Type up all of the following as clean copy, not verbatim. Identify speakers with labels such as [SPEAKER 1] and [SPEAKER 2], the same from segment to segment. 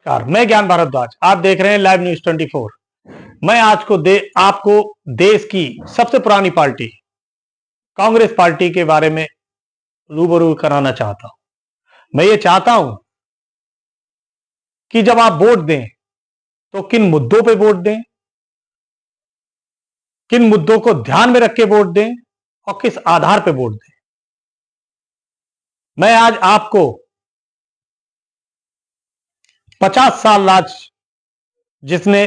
[SPEAKER 1] नमस्कार, मैं ज्ञान भारद्वाज। आप देख रहे हैं लाइव न्यूज 24। मैं आज को आपको देश की सबसे पुरानी पार्टी कांग्रेस पार्टी के बारे में रूबरू कराना चाहता हूं। मैं ये चाहता हूं कि जब आप वोट दें तो किन मुद्दों पे वोट दें, किन मुद्दों को ध्यान में रख के वोट दें और किस आधार पे वोट दें। मैं आज आपको 50 साल राज जिसने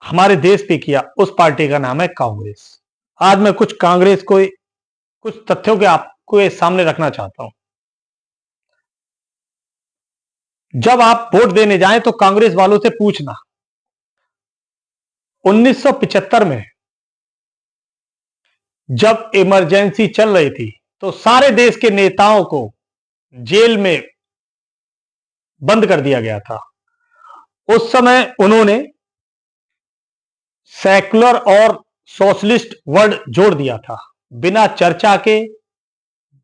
[SPEAKER 1] हमारे देश पे किया, उस पार्टी का नाम है कांग्रेस। आज मैं कुछ कांग्रेस को कुछ तथ्यों के आपको ये सामने रखना चाहता हूं। जब आप वोट देने जाएं तो कांग्रेस वालों से पूछना, 1975 में जब इमरजेंसी चल रही थी तो सारे देश के नेताओं को जेल में बंद कर दिया गया था। उस समय उन्होंने सेकुलर और सोशलिस्ट वर्ड जोड़ दिया था, बिना चर्चा के,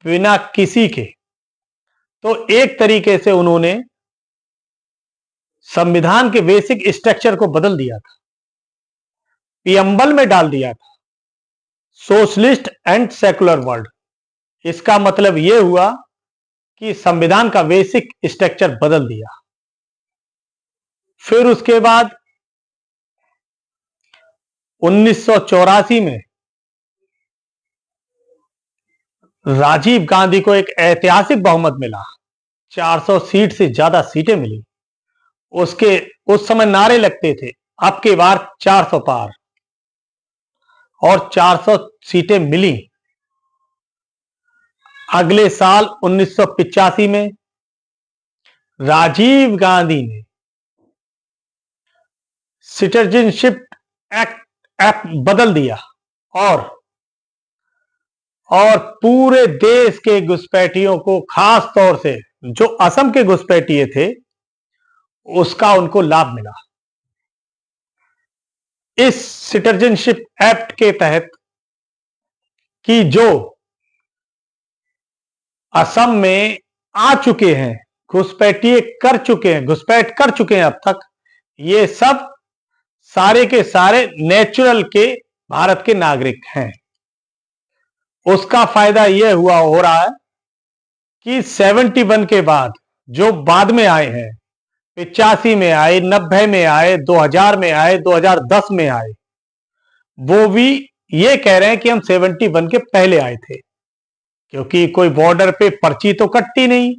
[SPEAKER 1] बिना किसी के। तो एक तरीके से उन्होंने संविधान के बेसिक स्ट्रक्चर को बदल दिया था, पियम्बल में डाल दिया था सोशलिस्ट एंड सेकुलर वर्ड। इसका मतलब यह हुआ कि संविधान का बेसिक स्ट्रक्चर बदल दिया। फिर उसके बाद 1984 में राजीव गांधी को एक ऐतिहासिक बहुमत मिला, 400 सीट से ज्यादा सीटें मिली। उस समय नारे लगते थे, अब की बार 400 पार, और 400 सीटें मिली। अगले साल 1985 में राजीव गांधी ने सिटीजनशिप एक्ट बदल दिया और पूरे देश के घुसपैठियों को, खास तौर से जो असम के घुसपैठिए थे, उसका उनको लाभ मिला। इस सिटीजनशिप एक्ट के तहत कि जो असम में आ चुके हैं, घुसपैठिए कर चुके हैं, घुसपैठ कर चुके हैं अब तक, ये सब सारे के सारे नेचुरल के भारत के नागरिक हैं। उसका फायदा यह हो रहा है कि 71 के बाद जो बाद में आए हैं, 85 में आए, 90 में आए, 2000 में आए, 2010 में आए, वो भी ये कह रहे हैं कि हम 71 के पहले आए थे, क्योंकि कोई बॉर्डर पे पर्ची तो कटती नहीं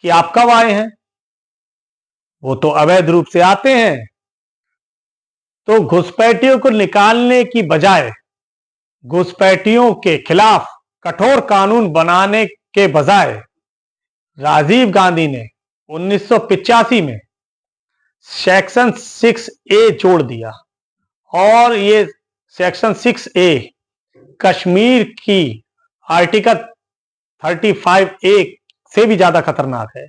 [SPEAKER 1] कि आप कब आए हैं। वो तो अवैध रूप से आते हैं। तो घुसपैठियों को निकालने की बजाय, घुसपैठियों के खिलाफ कठोर कानून बनाने के बजाय, राजीव गांधी ने 1985 में सेक्शन 6A जोड़ दिया। और ये सेक्शन 6A कश्मीर की आर्टिकल 35A से भी ज्यादा खतरनाक है।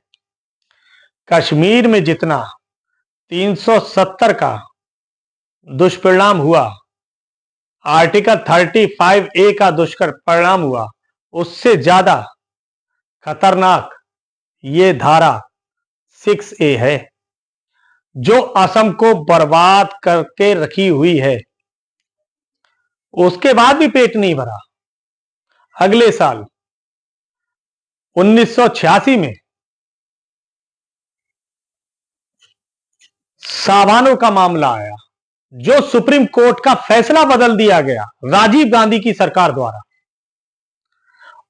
[SPEAKER 1] कश्मीर में जितना 370 का दुष्परिणाम हुआ, आर्टिकल 35A का दुष्परिणाम हुआ, उससे ज्यादा खतरनाक ये धारा 6A है, जो असम को बर्बाद करके रखी हुई है। उसके बाद भी पेट नहीं भरा। अगले साल 1986 में सावानों का मामला आया, जो सुप्रीम कोर्ट का फैसला बदल दिया गया राजीव गांधी की सरकार द्वारा,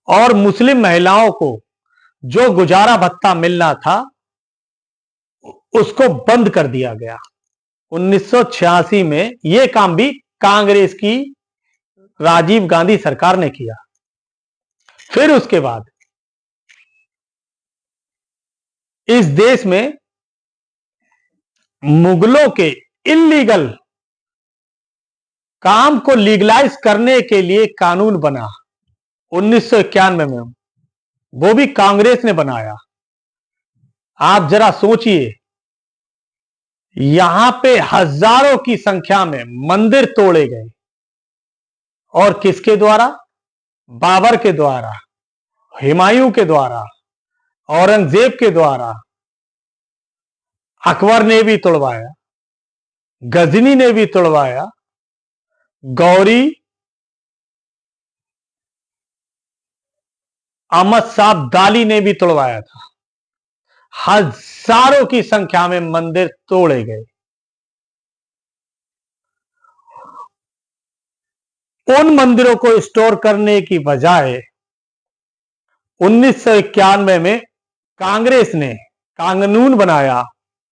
[SPEAKER 1] और मुस्लिम महिलाओं को जो गुजारा भत्ता मिलना था उसको बंद कर दिया गया। 1986 में यह काम भी कांग्रेस की राजीव गांधी सरकार ने किया। फिर उसके बाद इस देश में मुगलों के इलीगल काम को लीगलाइज करने के लिए कानून बना 1991 में, वो भी कांग्रेस ने बनाया। आप जरा सोचिए, यहां पे हजारों की संख्या में मंदिर तोड़े गए, और किसके द्वारा? बाबर के द्वारा, हुमायूं के द्वारा, औरंगजेब के द्वारा। अकबर ने भी तुड़वाया, गजनी ने भी तुड़वाया, गौरी, अहमद साहब दाली ने भी तुड़वाया था। हजारों की संख्या में मंदिर तोड़े गए। उन मंदिरों को स्टोर करने की बजाय 1991 में कांग्रेस ने कानून बनाया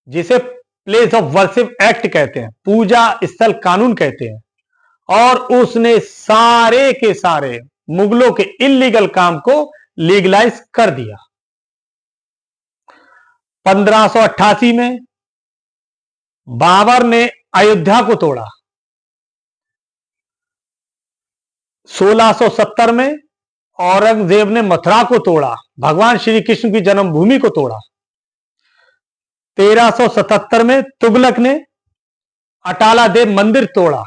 [SPEAKER 1] जिसे प्लेस ऑफ वर्शिप एक्ट कहते हैं, पूजा स्थल कानून कहते हैं, और उसने सारे के सारे मुगलों के इलीगल काम को लीगलाइज कर दिया। 1588 में बाबर ने अयोध्या को तोड़ा। 1670 में औरंगजेब ने मथुरा को तोड़ा, भगवान श्री कृष्ण की जन्मभूमि को तोड़ा। 1377 में तुगलक ने अटाला देव मंदिर तोड़ा,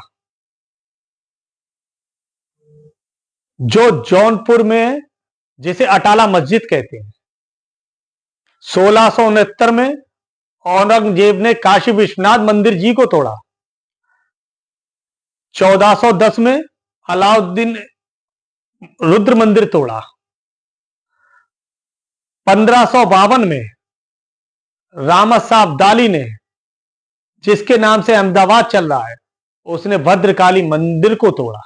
[SPEAKER 1] जो जौनपुर में जिसे अटाला मस्जिद कहते हैं। 1669 में औरंगजेब ने काशी विश्वनाथ मंदिर जी को तोड़ा। 1410 में अलाउद्दीन रुद्र मंदिर तोड़ा। 1552 में रामसाब दाली ने, जिसके नाम से अहमदाबाद चल रहा है, उसने भद्रकाली मंदिर को तोड़ा।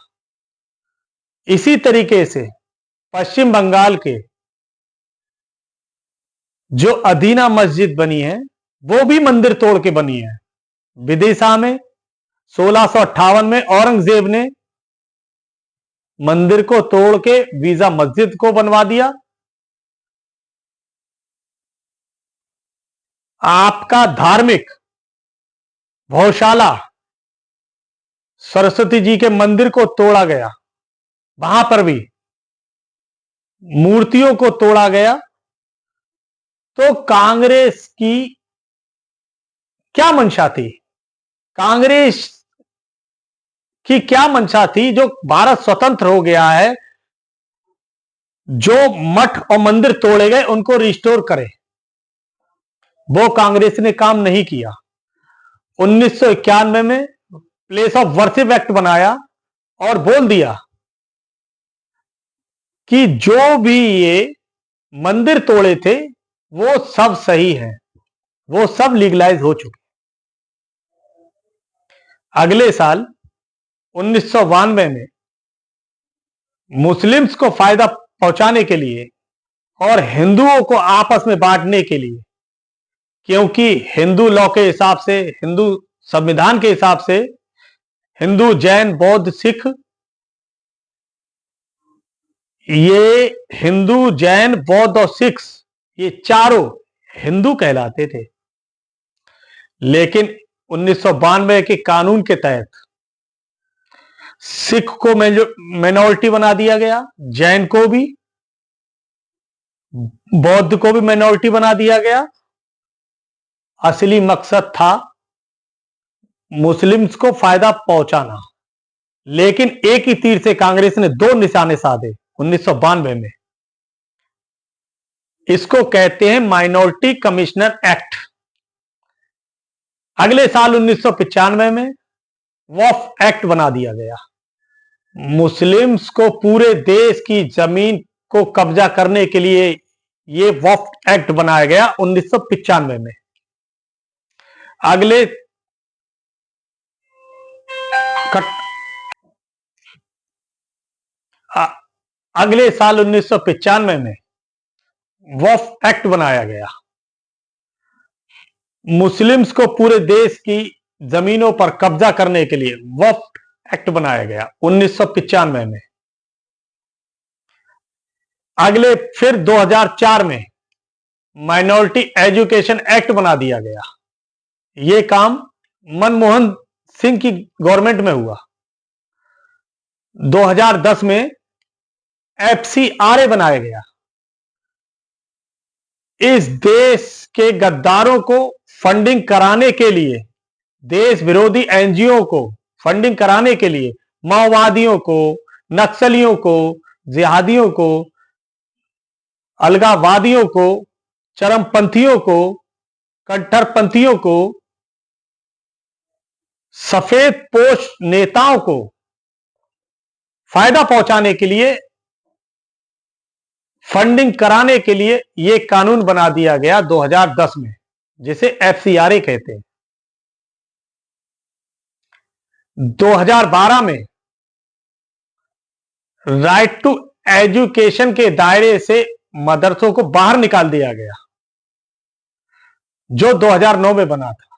[SPEAKER 1] इसी तरीके से पश्चिम बंगाल के जो अदीना मस्जिद बनी है वो भी मंदिर तोड़ के बनी है। विदिशा में 1658 में औरंगजेब ने मंदिर को तोड़ के वीजा मस्जिद को बनवा दिया। आपका धार्मिक गौशाला सरस्वती जी के मंदिर को तोड़ा गया, वहां पर भी मूर्तियों को तोड़ा गया। तो कांग्रेस की क्या मंशा थी? कांग्रेस की क्या मंशा थी? जो भारत स्वतंत्र हो गया है, जो मठ और मंदिर तोड़े गए उनको रिस्टोर करे, वो कांग्रेस ने काम नहीं किया। 1991 में प्लेस ऑफ वर्शिप एक्ट बनाया और बोल दिया कि जो भी ये मंदिर तोड़े थे वो सब सही है, वो सब लीगलाइज हो चुके। अगले साल 1992 में मुस्लिम्स को फायदा पहुंचाने के लिए और हिंदुओं को आपस में बांटने के लिए, क्योंकि हिंदू लॉ के हिसाब से, हिंदू संविधान के हिसाब से हिंदू, जैन, बौद्ध, सिख, ये हिंदू, जैन, बौद्ध और सिख ये चारों हिंदू कहलाते थे। लेकिन 1992 के कानून के तहत सिख को माइनॉरिटी बना दिया गया, जैन को भी, बौद्ध को भी माइनॉरिटी बना दिया गया। असली मकसद था मुस्लिम्स को फायदा पहुंचाना, लेकिन एक ही तीर से कांग्रेस ने दो निशाने साधे 1992 में। इसको कहते हैं माइनॉरिटी कमिश्नर एक्ट। अगले साल 1995 में वक्फ एक्ट बना दिया गया। मुस्लिम्स को पूरे देश की जमीन को कब्जा करने के लिए यह वक्फ एक्ट बनाया गया 1995 में। अगले साल 1995 में वक्फ एक्ट बनाया गया। मुस्लिम्स को पूरे देश की जमीनों पर कब्जा करने के लिए वक्फ एक्ट बनाया गया 1995 में। अगले फिर 2004 में माइनॉरिटी एजुकेशन एक्ट बना दिया गया। यह काम मनमोहन सिंह की गवर्नमेंट में हुआ। 2010 में FCRA बनाया गया। इस देश के गद्दारों को फंडिंग कराने के लिए, देश विरोधी एनजीओ को फंडिंग कराने के लिए, माओवादियों को, नक्सलियों को, जिहादियों को, अलगाववादियों को, चरमपंथियों को कट्टरपंथियों को, सफेद पोश नेताओं को फायदा पहुंचाने के लिए, फंडिंग कराने के लिए यह कानून बना दिया गया 2010 में, जिसे एफसीआरए कहते हैं। 2012 में राइट टू एजुकेशन के दायरे से मदरसों को बाहर निकाल दिया गया, जो 2009 में बना था।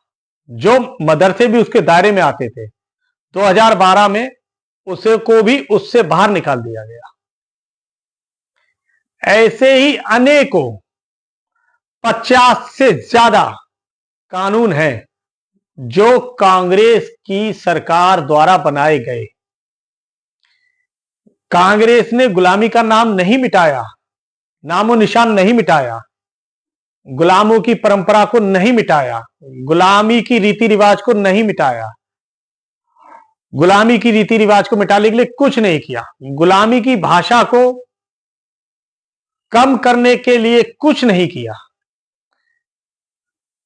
[SPEAKER 1] जो मदरसे भी उसके दायरे में आते थे, 2012 में उसे को भी उससे बाहर निकाल दिया गया। ऐसे ही अनेकों 50 से ज्यादा कानून हैं जो कांग्रेस की सरकार द्वारा बनाए गए। कांग्रेस ने गुलामी का नाम नहीं मिटाया, नामो निशान नहीं मिटाया, गुलामों की परंपरा को नहीं मिटाया, गुलामी की रीति रिवाज को नहीं मिटाया, गुलामी की रीति रिवाज को मिटाने के लिए कुछ नहीं किया, गुलामी की भाषा को कम करने के लिए कुछ नहीं किया,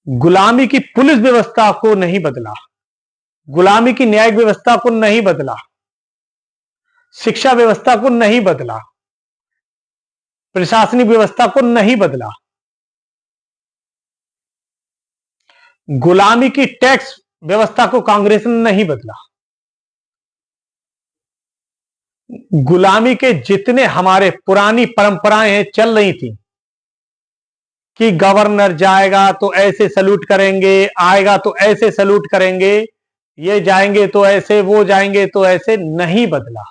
[SPEAKER 1] गुलामी की पुलिस व्यवस्था को नहीं बदला, गुलामी की न्यायिक व्यवस्था को नहीं बदला, शिक्षा व्यवस्था को नहीं बदला, प्रशासनिक व्यवस्था को नहीं बदला, गुलामी की टैक्स व्यवस्था को कांग्रेस ने नहीं बदला। गुलामी के जितने हमारे पुरानी परंपराएं चल रही थी कि गवर्नर जाएगा तो ऐसे सल्यूट करेंगे, आएगा तो ऐसे सल्यूट करेंगे, ये जाएंगे तो ऐसे, वो जाएंगे तो ऐसे, नहीं बदला,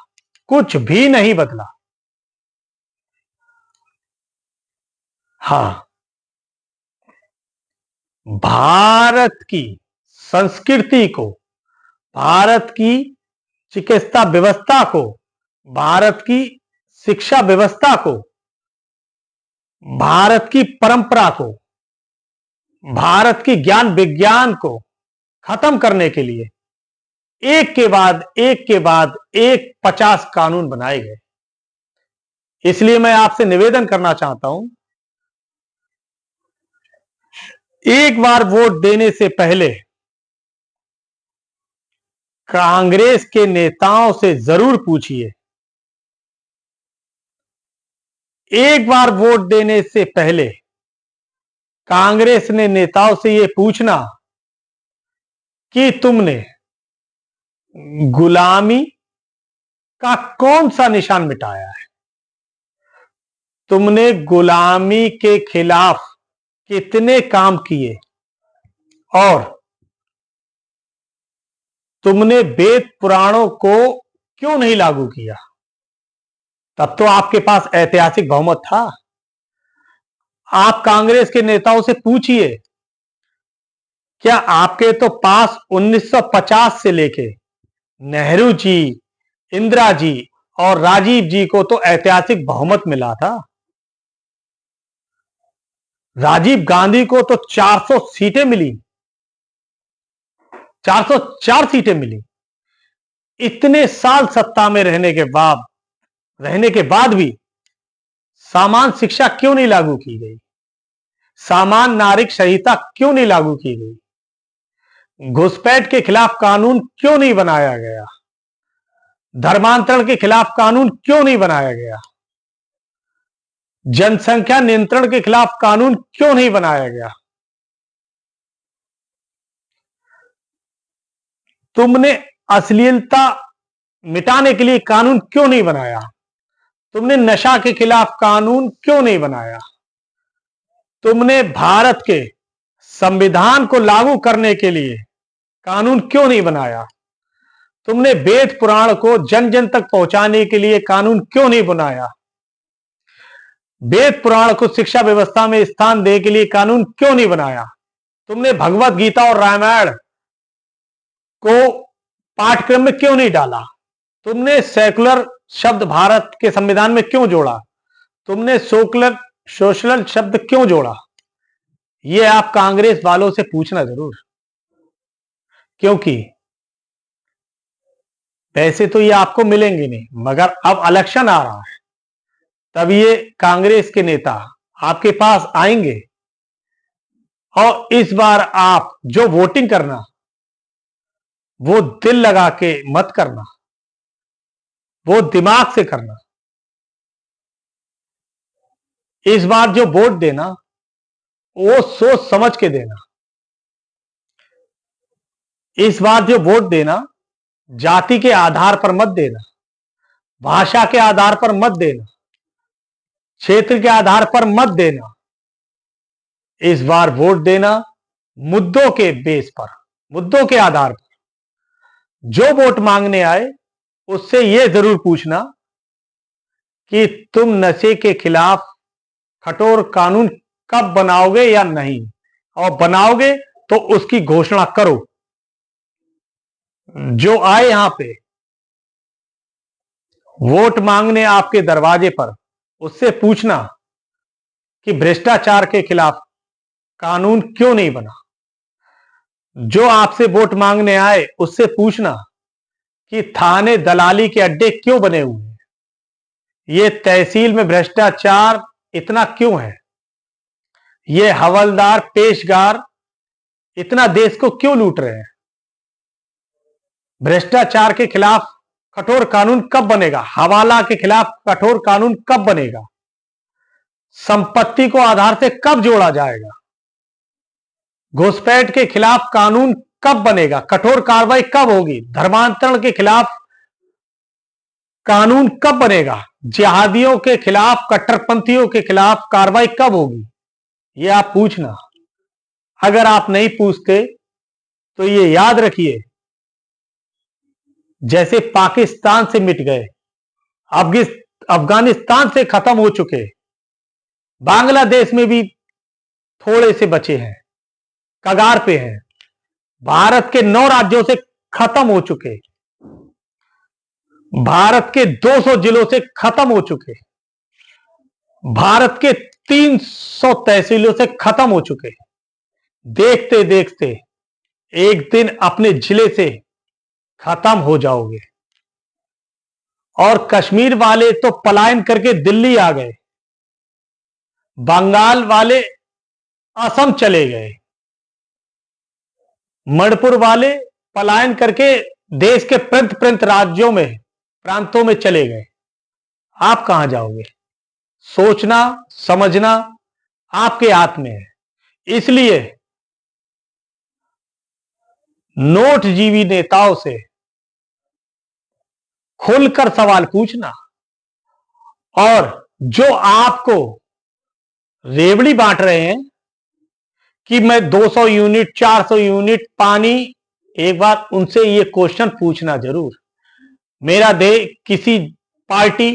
[SPEAKER 1] कुछ भी नहीं बदला। हां, भारत की संस्कृति को, भारत की चिकित्सा व्यवस्था को, भारत की शिक्षा व्यवस्था को, भारत की परंपरा को, भारत की ज्ञान विज्ञान को खत्म करने के लिए एक के बाद एक 50 कानून बनाए गए। इसलिए मैं आपसे निवेदन करना चाहता हूं, एक बार वोट देने से पहले कांग्रेस के नेताओं से जरूर पूछिए, एक बार वोट देने से पहले कांग्रेस ने नेताओं से यह पूछना कि तुमने गुलामी का कौन सा निशान मिटाया है, तुमने गुलामी के खिलाफ कितने काम किए, और तुमने वेद पुराणों को क्यों नहीं लागू किया। तब तो आपके पास ऐतिहासिक बहुमत था। आप कांग्रेस के नेताओं से पूछिए, क्या आपके तो पास 1950 से लेके नेहरू जी, इंदिरा जी और राजीव जी को तो ऐतिहासिक बहुमत मिला था। राजीव गांधी को तो 400 सीटें मिली, 404 सीटें मिली। इतने साल सत्ता में रहने के बाद भी समान शिक्षा क्यों नहीं लागू की गई, समान नागरिक संहिता क्यों नहीं लागू की गई, घुसपैठ के खिलाफ कानून क्यों नहीं बनाया गया, धर्मांतरण के खिलाफ कानून क्यों नहीं बनाया गया, जनसंख्या नियंत्रण के खिलाफ कानून क्यों नहीं बनाया गया। तुमने अश्लीलता मिटाने के लिए कानून क्यों नहीं बनाया, तुमने नशा के खिलाफ कानून क्यों नहीं बनाया, तुमने भारत के संविधान को लागू करने के लिए कानून क्यों नहीं बनाया, तुमने वेद पुराण को जन जन तक पहुंचाने के लिए कानून क्यों नहीं बनाया, वेद पुराण को शिक्षा व्यवस्था में स्थान देने के लिए कानून क्यों नहीं बनाया, तुमने भगवत गीता और रामायण को पाठ्यक्रम में क्यों नहीं डाला, तुमने सेकुलर शब्द भारत के संविधान में क्यों जोड़ा, तुमने सोशल शब्द क्यों जोड़ा। यह आप कांग्रेस वालों से पूछना जरूर, क्योंकि पैसे तो ये आपको मिलेंगे नहीं, मगर अब इलेक्शन आ रहा है, तब ये कांग्रेस के नेता आपके पास आएंगे और इस बार आप जो वोटिंग करना, वो दिल लगा के मत करना, वो दिमाग से करना। इस बार जो वोट देना, वो सोच समझ के देना। इस बार जो वोट देना, जाति के आधार पर मत देना, भाषा के आधार पर मत देना, क्षेत्र के आधार पर मत देना। इस बार वोट देना मुद्दों के बेस पर, मुद्दों के आधार पर। जो वोट मांगने आए उससे यह जरूर पूछना कि तुम नशे के खिलाफ कठोर कानून कब बनाओगे या नहीं, और बनाओगे तो उसकी घोषणा करो। जो आए यहां पे वोट मांगने आपके दरवाजे पर, उससे पूछना कि भ्रष्टाचार के खिलाफ कानून क्यों नहीं बना। जो आपसे वोट मांगने आए उससे पूछना कि थाने दलाली के अड्डे क्यों बने हुए हैं, ये तहसील में भ्रष्टाचार इतना क्यों है, ये हवलदार पेशगार इतना देश को क्यों लूट रहे हैं। भ्रष्टाचार के खिलाफ कठोर कानून कब बनेगा, हवाला के खिलाफ कठोर कानून कब बनेगा, संपत्ति को आधार से कब जोड़ा जाएगा, घुसपैठ के खिलाफ कानून कब बनेगा, कठोर कार्रवाई कब होगी, धर्मांतरण के खिलाफ कानून कब बनेगा, जिहादियों के खिलाफ, कट्टरपंथियों के खिलाफ कार्रवाई कब होगी, यह आप पूछना। अगर आप नहीं पूछते तो ये याद रखिए, जैसे पाकिस्तान से मिट गए, अफगानिस्तान से खत्म हो चुके, बांग्लादेश में भी थोड़े से बचे हैं, कगार पे हैं, भारत के 9 राज्यों से खत्म हो चुके, भारत के 200 जिलों से खत्म हो चुके, भारत के 300 तहसीलों से खत्म हो चुके। देखते देखते एक दिन अपने जिले से खत्म हो जाओगे। और कश्मीर वाले तो पलायन करके दिल्ली आ गए, बंगाल वाले असम चले गए, मणिपुर वाले पलायन करके देश के प्रांत राज्यों में, प्रांतों में चले गए। आप कहां जाओगे? सोचना समझना आपके हाथ में है। इसलिए नोटजीवी नेताओं से खुलकर सवाल पूछना, और जो आपको रेवड़ी बांट रहे हैं कि मैं 200 यूनिट 400 यूनिट पानी, एक बार उनसे ये क्वेश्चन पूछना जरूर। मेरा देश किसी पार्टी,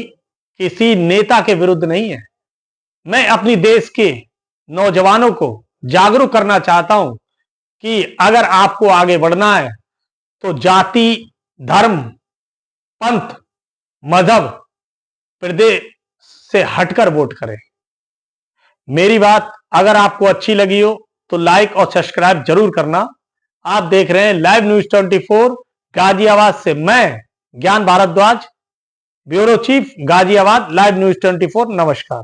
[SPEAKER 1] किसी नेता के विरुद्ध नहीं है। मैं अपनी देश के नौजवानों को जागरूक करना चाहता हूं कि अगर आपको आगे बढ़ना है तो जाति, धर्म, पंथ, मजहब, प्रदेश से हटकर वोट करें। मेरी बात अगर आपको अच्छी लगी हो तो लाइक और सब्सक्राइब जरूर करना। आप देख रहे हैं लाइव न्यूज 24 गाजियाबाद से। मैं Gyan Bhardwaj, bureau chief, Ghaziabad, live news 24। नमस्कार।